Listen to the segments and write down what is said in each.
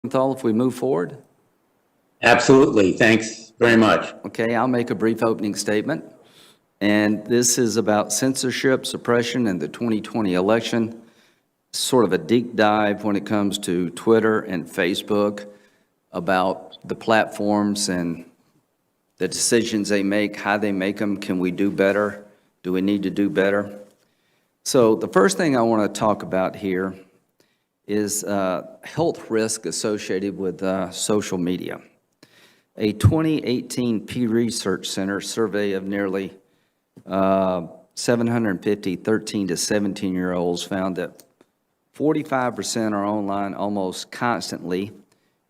Rosenthal, if we move forward? Absolutely. Thanks very much. Okay, I'll make a brief opening statement. And this is about censorship, suppression, and the 2020 election. Sort of a deep dive when it comes to Twitter and Facebook about the platforms and the decisions they make, how they make them. Can we do better? Do we need to do better? So the first thing I want to talk about here is health risk associated with social media. A 2018 Pew Research Center survey of nearly 750 13 to 17-year-olds found that 45% are online almost constantly,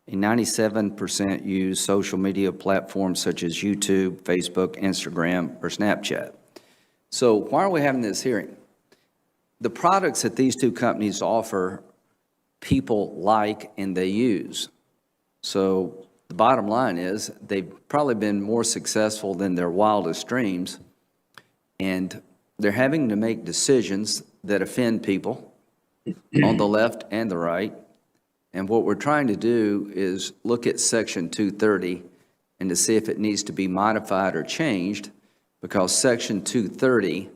and 97% use social media platforms such as YouTube, Facebook, Instagram, or Snapchat. So why are we having this hearing? The products that these two companies offer, people like and they use. So the bottom line is they've probably been more successful than their wildest dreams, and they're having to make decisions that offend people on the left and the right. And what we're trying to do is look at Section 230 and to see if it needs to be modified or changed, because Section 230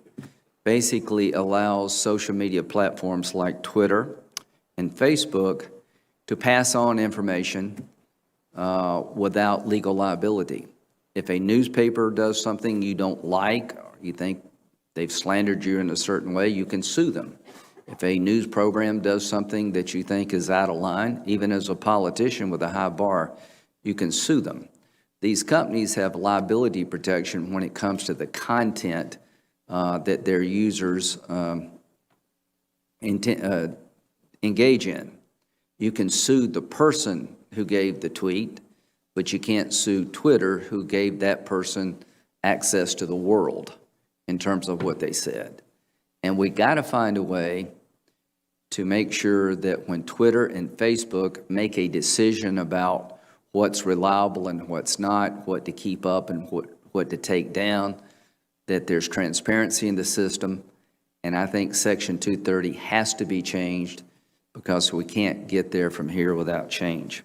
basically allows social media platforms like Twitter and Facebook to pass on information without legal liability. If a newspaper does something you don't like, or you think they've slandered you in a certain way, you can sue them. If a news program does something that you think is out of line, even as a politician with a high bar, you can sue them. These companies have liability protection when it comes to the content that their users engage in. You can sue the person who gave the tweet, but you can't sue Twitter, who gave that person access to the world in terms of what they said. And we got to find a way to make sure that when Twitter and Facebook make a decision about what's reliable and what's not, what to keep up and what to take down, that there's transparency in the system. And I think Section 230 has to be changed, because we can't get there from here without change.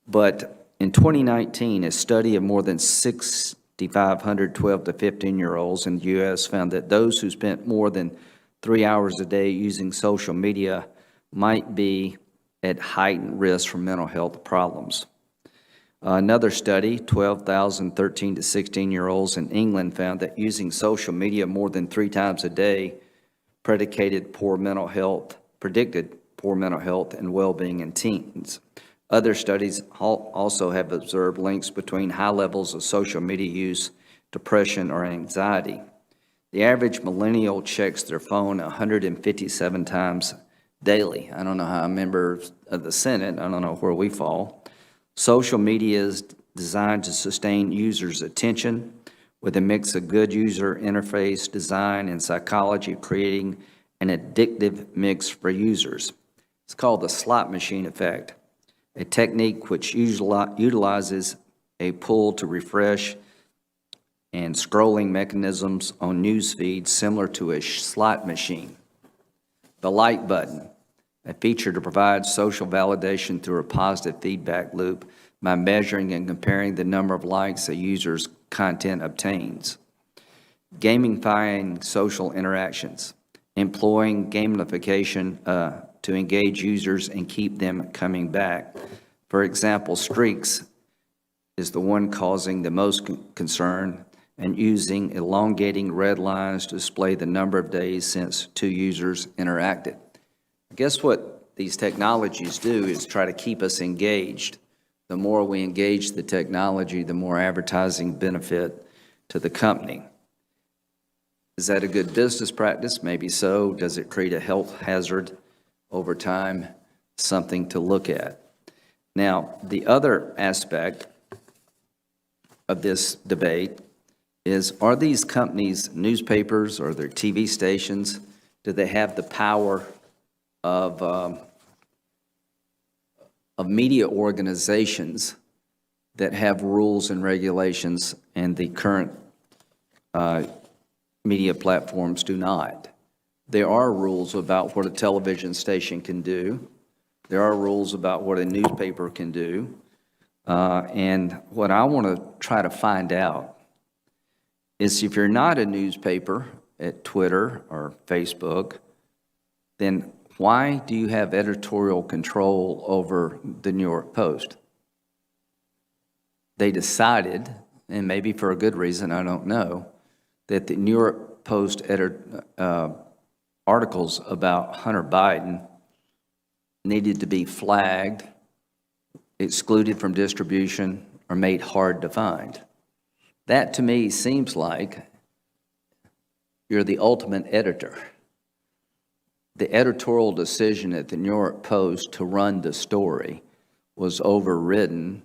But in 2019, a study of more than 6,500 12 to 15-year-olds in the U.S. found that those who spent more than 3 hours a day using social media might be at heightened risk for mental health problems. Another study, 12,000 13 to 16-year-olds in England, found that using social media more than 3 times a day predicted poor mental health and well-being in teens. Other studies also have observed links between high levels of social media use, depression, or anxiety. The average millennial checks their phone 157 times daily. I don't know how a member of the Senate, I don't know where we fall. Social media is designed to sustain users' attention with a mix of good user interface design and psychology, creating an addictive mix for users. It's called the slot machine effect, a technique which utilizes a pull to refresh and scrolling mechanisms on news feeds similar to a slot machine. The like button, a feature to provide social validation through a positive feedback loop by measuring and comparing the number of likes a user's content obtains. Gamifying social interactions, employing gamification to engage users and keep them coming back. For example, streaks is the one causing the most concern, and using elongating red lines to display the number of days since 2 users interacted. I guess what these technologies do is try to keep us engaged. The more we engage the technology, the more advertising benefit to the company. Is that a good business practice? Maybe so. Does it create a health hazard over time? Something to look at. Now, the other aspect of this debate is, are these companies newspapers or their TV stations? Do they have the power of media organizations that have rules and regulations, and the current media platforms do not? There are rules about what a television station can do, There are rules about what a newspaper can do. And what I want to try to find out is if you're not a newspaper at Twitter or Facebook, then why do you have editorial control over the New York Post? They decided, and maybe for a good reason, I don't know, that the New York Post articles about Hunter Biden needed to be flagged, excluded from distribution, or made hard to find. That to me seems like you're the ultimate editor. The editorial decision at the New York Post to run the story was overridden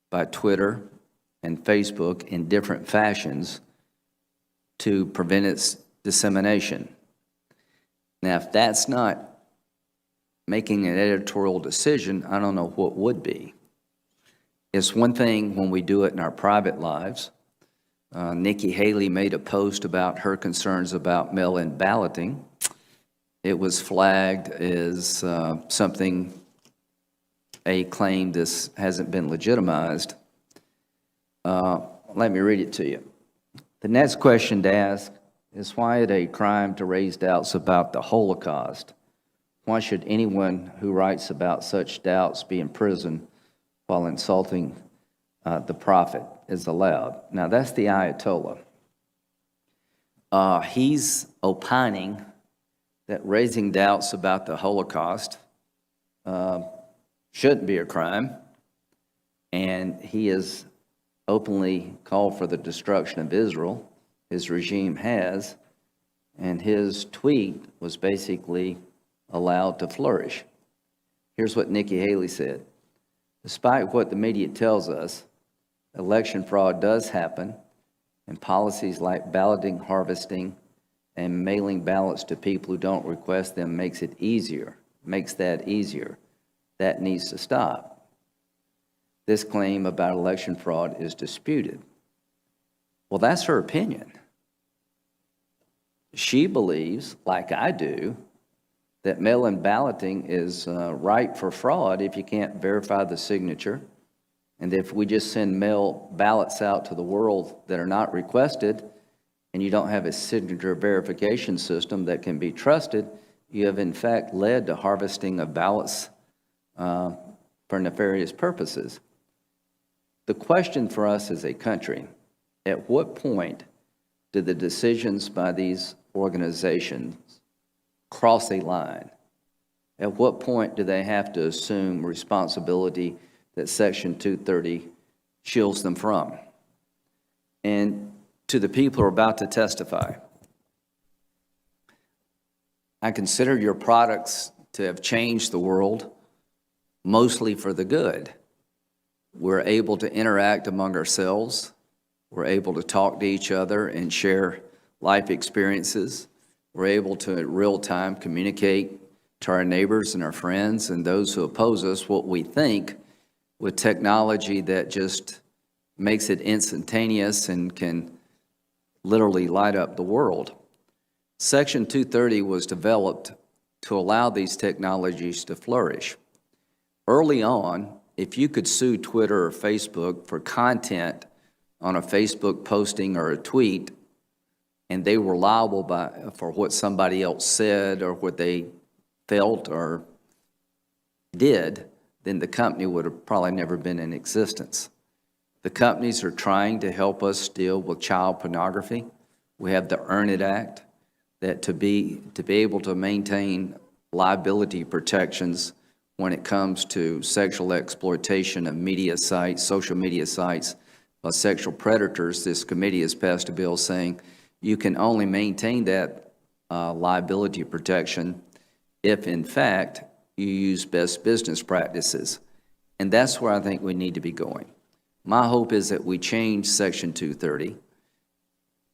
by Twitter and Facebook in different fashions to prevent its dissemination. Now, if that's not making an editorial decision, I don't know what would be. It's one thing when we do it in our private lives. Nikki Haley made a post about her concerns about mail-in balloting. It was flagged as something, a claim this hasn't been legitimized. Let me read it to you. The next question to ask is, why it a crime to raise doubts about the Holocaust? Why should anyone who writes about such doubts be imprisoned while insulting the prophet is allowed? Now, that's the Ayatollah. He's opining that raising doubts about the Holocaust shouldn't be a crime, and he has openly called for the destruction of Israel. His regime has, and his tweet was basically allowed to flourish. Here's what Nikki Haley said. Despite what the media tells us, election fraud does happen, and policies like balloting, harvesting, and mailing ballots to people who don't request them makes that easier. That needs to stop. This claim about election fraud is disputed. Well, that's her opinion. She believes, like I do, that mail-in balloting is ripe for fraud if you can't verify the signature. And if we just send mail ballots out to the world that are not requested, and you don't have a signature verification system that can be trusted, you have in fact led to harvesting of ballots for nefarious purposes. The question for us as a country, at what point do the decisions by these organizations cross a line? At what point do they have to assume responsibility that Section 230 shields them from? And to the people who are about to testify, I consider your products to have changed the world mostly for the good. We're able to interact among ourselves. We're able to talk to each other and share life experiences. We're able to, in real time, communicate to our neighbors and our friends and those who oppose us what we think with technology that just makes it instantaneous and can literally light up the world. Section 230 was developed to allow these technologies to flourish. Early on, if you could sue Twitter or Facebook for content on a Facebook posting or a tweet, and they were liable for what somebody else said or what they felt or did, then the company would have probably never been in existence. The companies are trying to help us deal with child pornography. We have the Earn It Act that to be able to maintain liability protections when it comes to sexual exploitation of media sites, social media sites, by sexual predators. This committee has passed a bill saying you can only maintain that liability protection if, in fact, you use best business practices. And that's where I think we need to be going. My hope is that we change Section 230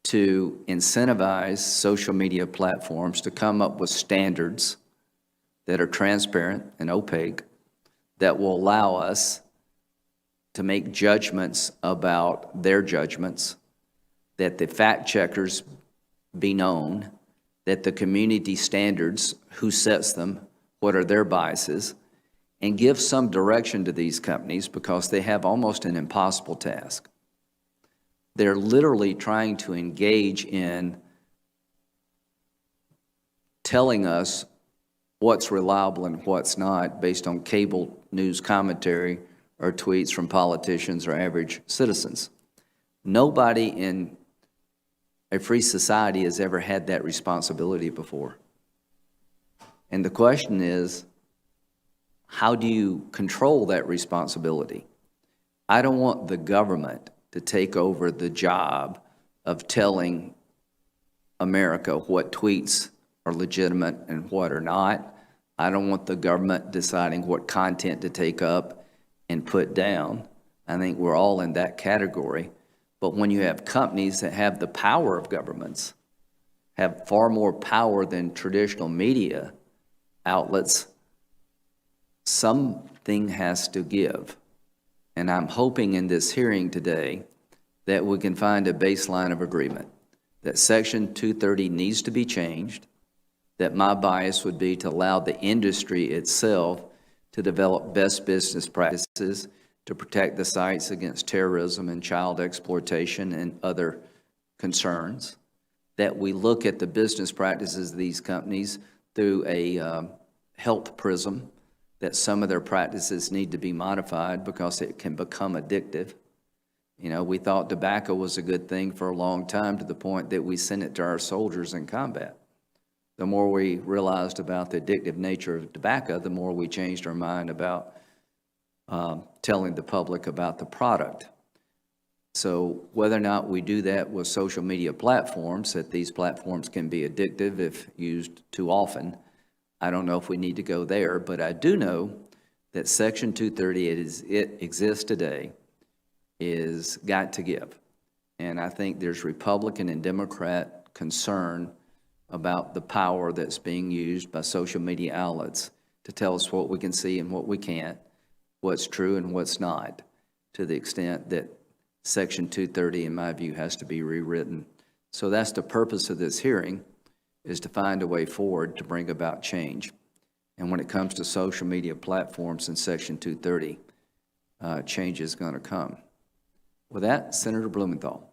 to incentivize social media platforms to come up with standards that are transparent and opaque that will allow us to make judgments about their judgments, that the fact checkers be known, that the community standards, who sets them, what are their biases, and give some direction to these companies because they have almost an impossible task. They're literally trying to engage in telling us what's reliable and what's not based on cable news commentary or tweets from politicians or average citizens. Nobody in a free society has ever had that responsibility before. And the question is, how do you control that responsibility? I don't want the government to take over the job of telling America what tweets are legitimate and what are not. I don't want the government deciding what content to take up and put down. I think we're all in that category. But when you have companies that have the power of governments, have far more power than traditional media outlets, something has to give. And I'm hoping in this hearing today that we can find a baseline of agreement, that Section 230 needs to be changed, that my bias would be to allow the industry itself to develop best business practices to protect the sites against terrorism and child exploitation and other concerns, that we look at the business practices of these companies through a health prism, that some of their practices need to be modified because it can become addictive. You know, we thought tobacco was a good thing for a long time to the point that we sent it to our soldiers in combat. The more we realized about the addictive nature of tobacco, the more we changed our mind about telling the public about the product. So whether or not we do that with social media platforms, that these platforms can be addictive if used too often, I don't know if we need to go there, but I do know that Section 230, it exists today, is got to give. And I think there's Republican and Democrat concern about the power that's being used by social media outlets to tell us what we can see and what we can't, what's true and what's not, to the extent that Section 230, in my view, has to be rewritten. So that's the purpose of this hearing, is to find a way forward to bring about change. And when it comes to social media platforms in Section 230, change is going to come. With that, Senator Blumenthal.